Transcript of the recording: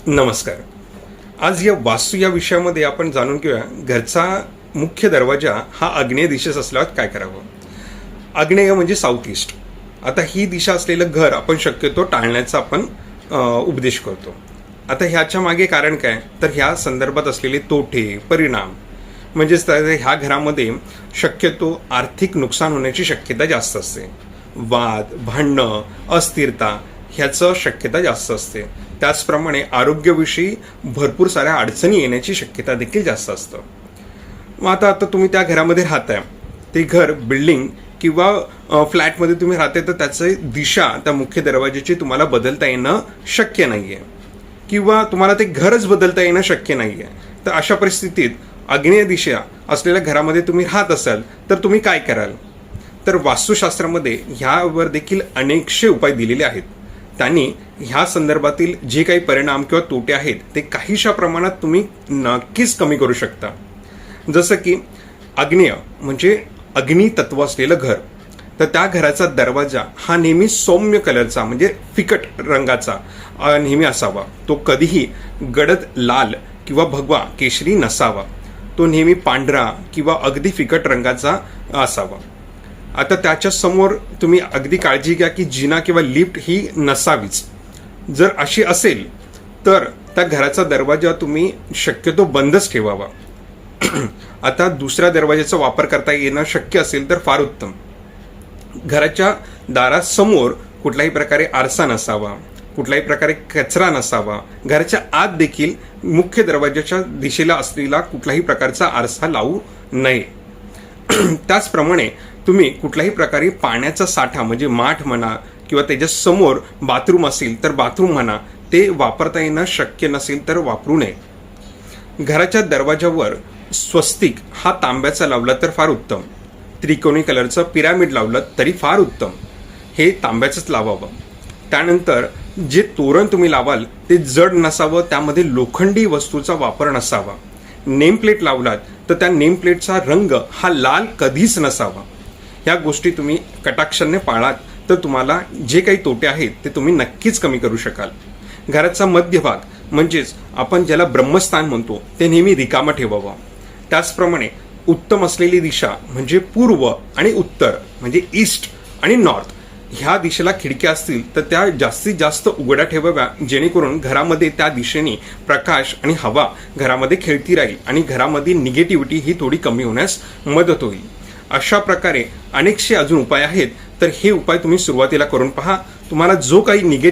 नमस्कार. आज या वास्तू या विषयामध्ये आपण जाणून घेऊया घरचा मुख्य दरवाजा हा आग्नेय दिशेस असल्यावर काय करावं. आग्नेय म्हणजे साऊथ ईस्ट. आता ही दिशा असलेलं घर आपण शक्यतो टाळण्याचा आपण उपदेश करतो. आता ह्याच्या मागे कारण काय, तर ह्या संदर्भात असलेले तोटे परिणाम म्हणजेच ह्या घरामध्ये शक्यतो आर्थिक नुकसान होण्याची शक्यता जास्त असते. वाद भांडणं अस्थिरता ह्याचं शक्यता जास्त असते. त्याचप्रमाणे आरोग्याविषयी भरपूर साऱ्या अडचणी येण्याची शक्यता देखील जास्त असतं. मग आता तुम्ही त्या घरामध्ये राहताय, ते घर बिल्डिंग किंवा फ्लॅटमध्ये तुम्ही राहताय, तर त्याची दिशा त्या मुख्य दरवाजाची तुम्हाला बदलता येणं शक्य नाहीये किंवा तुम्हाला ते घरच बदलता येणं शक्य नाहीये. तर अशा परिस्थितीत आग्नेय दिशा असलेल्या घरामध्ये तुम्ही राहत असाल तर तुम्ही काय कराल. तर वास्तुशास्त्रामध्ये ह्यावर देखील अनेकशे उपाय दिलेले आहेत. त्यांनी ह्या संदर्भातील जे काही परिणाम किंवा तोटे आहेत ते काहीशा प्रमाणात तुम्ही नक्कीच कमी करू शकता. जसं की आग्नेय म्हणजे अग्नी तत्व असलेलं घर, तर त्या घराचा दरवाजा हा नेहमी सौम्य कलरचा म्हणजे फिकट रंगाचा नेहमी असावा. तो कधीही गडद लाल किंवा भगवा केशरी नसावा. तो नेहमी पांढरा किंवा अगदी फिकट रंगाचा असावा. आता त्याच्या समोर तुम्ही अगदी काळजी घ्या की जिना किंवा लिफ्ट ही नसावीच. जर अशी असेल तर त्या घराचा दरवाजा तुम्ही शक्यतो बंदच ठेवावा. आता दुसऱ्या दरवाजाचा वापर करता येणं शक्य असेल तर फार उत्तम. घराच्या दारासमोर कुठल्याही प्रकारे आरसा नसावा, कुठल्याही प्रकारे कचरा नसावा. घराच्या आत देखील मुख्य दरवाजाच्या दिशेला असलेला कुठल्याही प्रकारचा आरसा लावू नये. त्याचप्रमाणे तुम्ही कुठल्याही प्रकारे पाण्याचा साठा म्हणजे माठ म्हणा किंवा त्याच्या समोर बाथरूम असेल तर बाथरूम म्हणा, ते वापरता येणं शक्य नसेल तर वापरू नये. घराच्या दरवाजावर स्वस्तिक हा तांब्याचा लावला तर फार उत्तम. त्रिकोणी कलरचं पिरामिड लावलं तरी फार उत्तम. हे तांब्याचंच लावावं. त्यानंतर जे तोरण तुम्ही लावाल ते जड नसावं, त्यामध्ये लोखंडी वस्तूचा वापर नसावा. नेम प्लेट लावलात तर त्या नेम प्लेटचा रंग हा लाल कधीच नसावा. ह्या गोष्टी तुम्ही कटाक्षाने पाळात तर तुम्हाला जे काही तोटे आहेत ते तुम्ही नक्कीच कमी करू शकाल. घराचा मध्यभाग म्हणजेच आपण ज्याला ब्रह्मस्थान म्हणतो ते नेहमी रिकामं ठेवावं. त्याचप्रमाणे उत्तम असलेली दिशा म्हणजे पूर्व आणि उत्तर म्हणजे ईस्ट आणि नॉर्थ ह्या दिशेला खिडक्या असतील तर त्या जास्तीत जास्त उघड्या ठेवाव्या, जेणेकरून घरामध्ये त्या दिशेने प्रकाश आणि हवा घरामध्ये खेळती राहील आणि घरामध्ये निगेटिव्हिटी ही थोडी कमी होण्यास मदत होईल. अशा प्रकारे अनेकशे अजून उपाय आहेत. तर हे उपाय तुम्ही सुरुवातीला करून पहा. तुम्हाला जो काही निगेटिव्ह